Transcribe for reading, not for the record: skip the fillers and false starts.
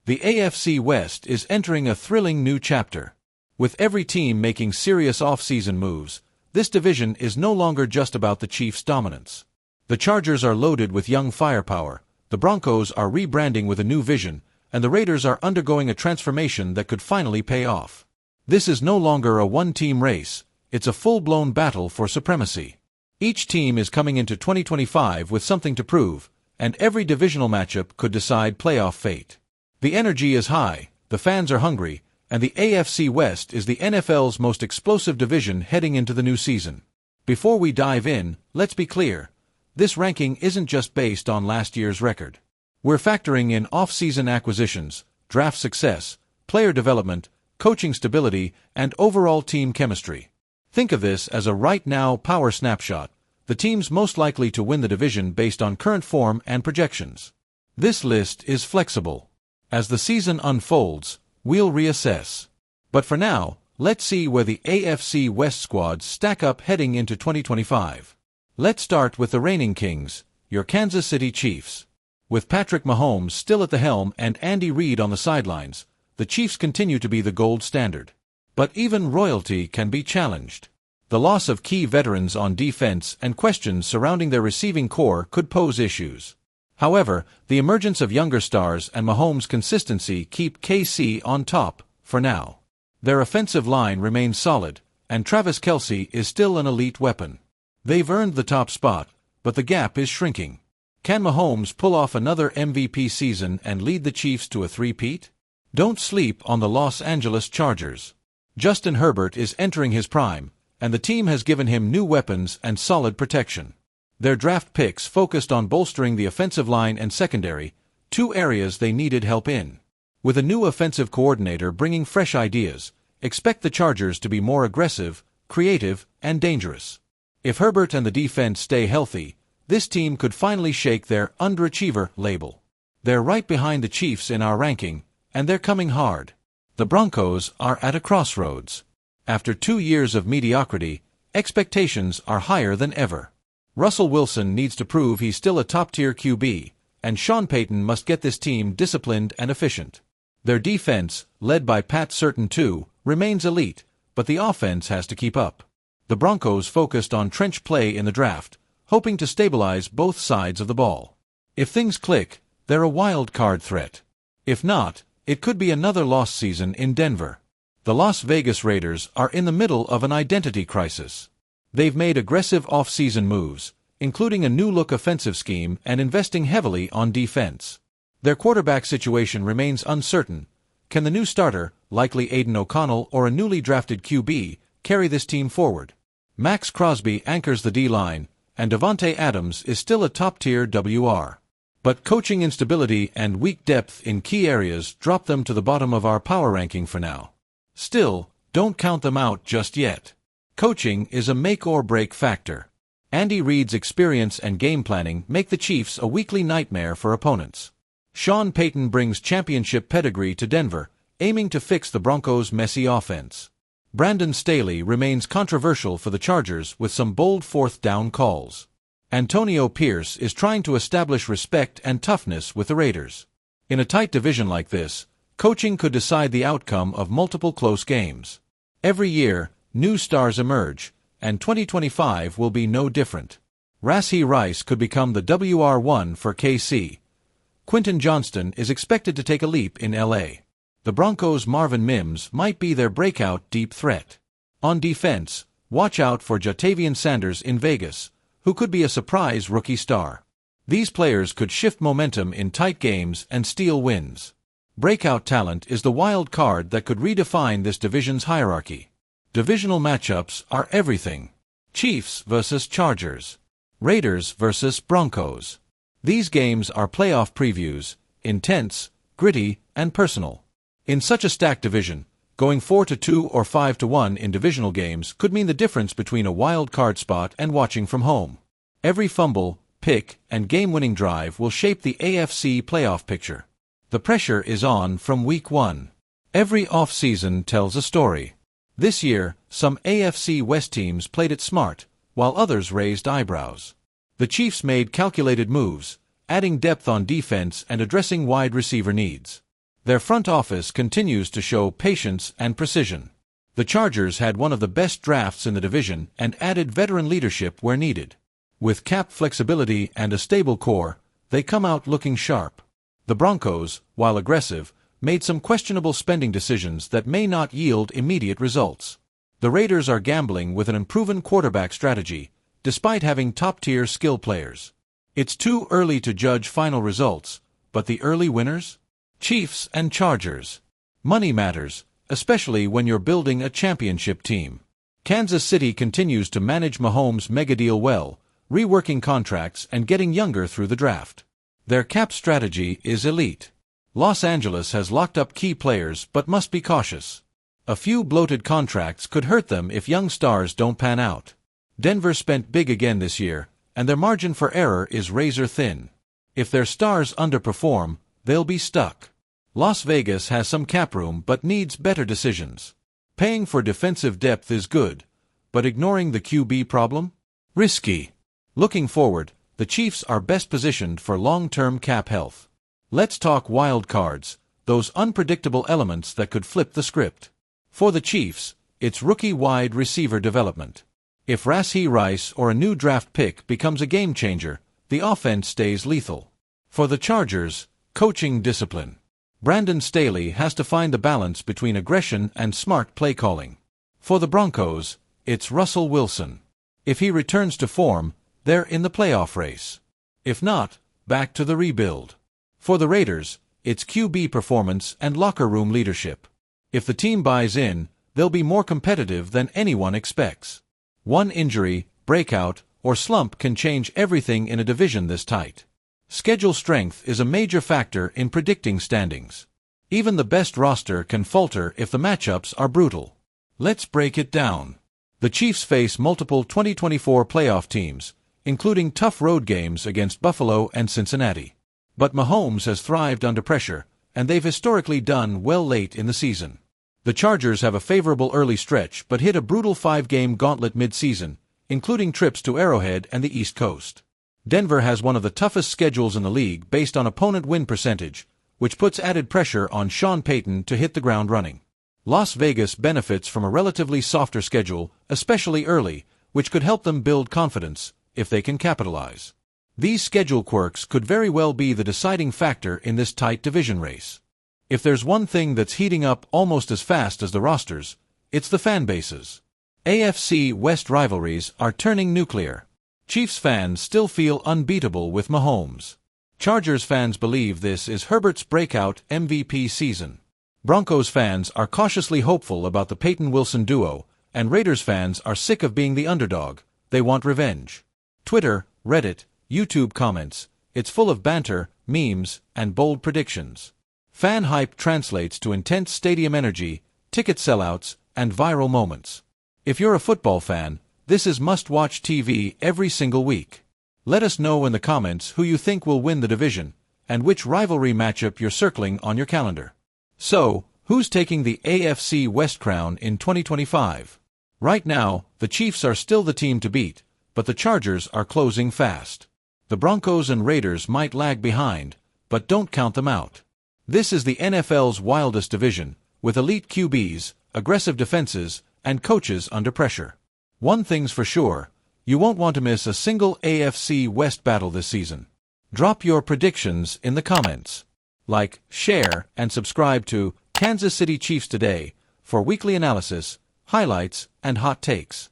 The AFC West is entering a thrilling new chapter. With every team making serious off-season moves, this division is no longer just about the Chiefs' dominance. The Chargers are loaded with young firepower, the Broncos are rebranding with a new vision, and the Raiders are undergoing a transformation that could finally pay off. This is no longer a one-team race, it's a full-blown battle for supremacy. Each team is coming into 2025 with something to prove, and every divisional matchup could decide playoff fate. The energy is high, the fans are hungry, and the AFC West is the NFL's most explosive division heading into the new season. Before we dive in, let's be clear. This ranking isn't just based on last year's record. We're factoring in off-season acquisitions, draft success, player development, coaching stability, and overall team chemistry. Think of this as a right-now power snapshot, the teams most likely to win the division based on current form and projections. This list is flexible. As the season unfolds, we'll reassess. But for now, let's see where the AFC West squads stack up heading into 2025. Let's start with the reigning kings, your Kansas City Chiefs. With Patrick Mahomes still at the helm and Andy Reid on the sidelines, the Chiefs continue to be the gold standard. But even royalty can be challenged. The loss of key veterans on defense and questions surrounding their receiving core could pose issues. However, the emergence of younger stars and Mahomes' consistency keep KC on top, for now. Their offensive line remains solid, and Travis Kelce is still an elite weapon. They've earned the top spot, but the gap is shrinking. Can Mahomes pull off another MVP season and lead the Chiefs to a three-peat? Don't sleep on the Los Angeles Chargers. Justin Herbert is entering his prime, and the team has given him new weapons and solid protection. Their draft picks focused on bolstering the offensive line and secondary, two areas they needed help in. With a new offensive coordinator bringing fresh ideas, expect the Chargers to be more aggressive, creative, and dangerous. If Herbert and the defense stay healthy, this team could finally shake their underachiever label. They're right behind the Chiefs in our ranking, and they're coming hard. The Broncos are at a crossroads. After 2 years of mediocrity, expectations are higher than ever. Russell Wilson needs to prove he's still a top-tier QB, and Sean Payton must get this team disciplined and efficient. Their defense, led by Pat Surtain II, remains elite, but the offense has to keep up. The Broncos focused on trench play in the draft, hoping to stabilize both sides of the ball. If things click, they're a wild card threat. If not, it could be another lost season in Denver. The Las Vegas Raiders are in the middle of an identity crisis. They've made aggressive off-season moves, including a new-look offensive scheme and investing heavily on defense. Their quarterback situation remains uncertain. Can the new starter, likely Aiden O'Connell or a newly drafted QB, carry this team forward? Max Crosby anchors the D-line, and Davante Adams is still a top-tier WR. But coaching instability and weak depth in key areas drop them to the bottom of our power ranking for now. Still, don't count them out just yet. Coaching is a make-or-break factor. Andy Reid's experience and game planning make the Chiefs a weekly nightmare for opponents. Sean Payton brings championship pedigree to Denver, aiming to fix the Broncos' messy offense. Brandon Staley remains controversial for the Chargers with some bold fourth-down calls. Antonio Pierce is trying to establish respect and toughness with the Raiders. In a tight division like this, coaching could decide the outcome of multiple close games. Every year, new stars emerge, and 2025 will be no different. Rashee Rice could become the WR1 for KC. Quentin Johnston is expected to take a leap in LA. The Broncos' Marvin Mims might be their breakout deep threat. On defense, watch out for Jatavian Sanders in Vegas, who could be a surprise rookie star. These players could shift momentum in tight games and steal wins. Breakout talent is the wild card that could redefine this division's hierarchy. Divisional matchups are everything. Chiefs versus Chargers. Raiders versus Broncos. These games are playoff previews, intense, gritty, and personal. In such a stacked division, going 4-2 or 5-1 in divisional games could mean the difference between a wild card spot and watching from home. Every fumble, pick, and game-winning drive will shape the AFC playoff picture. The pressure is on from week 1. Every off-season tells a story. This year, some AFC West teams played it smart, while others raised eyebrows. The Chiefs made calculated moves, adding depth on defense and addressing wide receiver needs. Their front office continues to show patience and precision. The Chargers had one of the best drafts in the division and added veteran leadership where needed. With cap flexibility and a stable core, they come out looking sharp. The Broncos, while aggressive, made some questionable spending decisions that may not yield immediate results. The Raiders are gambling with an unproven quarterback strategy, despite having top-tier skill players. It's too early to judge final results, but the early winners? Chiefs and Chargers. Money matters, especially when you're building a championship team. Kansas City continues to manage Mahomes' megadeal well, reworking contracts and getting younger through the draft. Their cap strategy is elite. Los Angeles has locked up key players but must be cautious. A few bloated contracts could hurt them if young stars don't pan out. Denver spent big again this year, and their margin for error is razor thin. If their stars underperform, they'll be stuck. Las Vegas has some cap room but needs better decisions. Paying for defensive depth is good, but ignoring the QB problem? Risky. Looking forward, the Chiefs are best positioned for long-term cap health. Let's talk wild cards, those unpredictable elements that could flip the script. For the Chiefs, it's rookie wide receiver development. If Rashee Rice or a new draft pick becomes a game-changer, the offense stays lethal. For the Chargers, coaching discipline. Brandon Staley has to find the balance between aggression and smart play-calling. For the Broncos, it's Russell Wilson. If he returns to form, they're in the playoff race. If not, back to the rebuild. For the Raiders, it's QB performance and locker room leadership. If the team buys in, they'll be more competitive than anyone expects. One injury, breakout, or slump can change everything in a division this tight. Schedule strength is a major factor in predicting standings. Even the best roster can falter if the matchups are brutal. Let's break it down. The Chiefs face multiple 2024 playoff teams, including tough road games against Buffalo and Cincinnati. But Mahomes has thrived under pressure, and they've historically done well late in the season. The Chargers have a favorable early stretch but hit a brutal 5-game gauntlet mid-season, including trips to Arrowhead and the East Coast. Denver has one of the toughest schedules in the league based on opponent win percentage, which puts added pressure on Sean Payton to hit the ground running. Las Vegas benefits from a relatively softer schedule, especially early, which could help them build confidence, if they can capitalize. These schedule quirks could very well be the deciding factor in this tight division race. If there's one thing that's heating up almost as fast as the rosters, it's the fan bases. AFC West rivalries are turning nuclear. Chiefs fans still feel unbeatable with Mahomes. Chargers fans believe this is Herbert's breakout MVP season. Broncos fans are cautiously hopeful about the Payton-Wilson duo, and Raiders fans are sick of being the underdog. They want revenge. Twitter, Reddit, YouTube comments, it's full of banter, memes, and bold predictions. Fan hype translates to intense stadium energy, ticket sellouts, and viral moments. If you're a football fan, this is must-watch TV every single week. Let us know in the comments who you think will win the division, and which rivalry matchup you're circling on your calendar. So, who's taking the AFC West crown in 2025? Right now, the Chiefs are still the team to beat, but the Chargers are closing fast. The Broncos and Raiders might lag behind, but don't count them out. This is the NFL's wildest division, with elite QBs, aggressive defenses, and coaches under pressure. One thing's for sure, you won't want to miss a single AFC West battle this season. Drop your predictions in the comments. Like, share, and subscribe to Kansas City Chiefs Today for weekly analysis, highlights, and hot takes.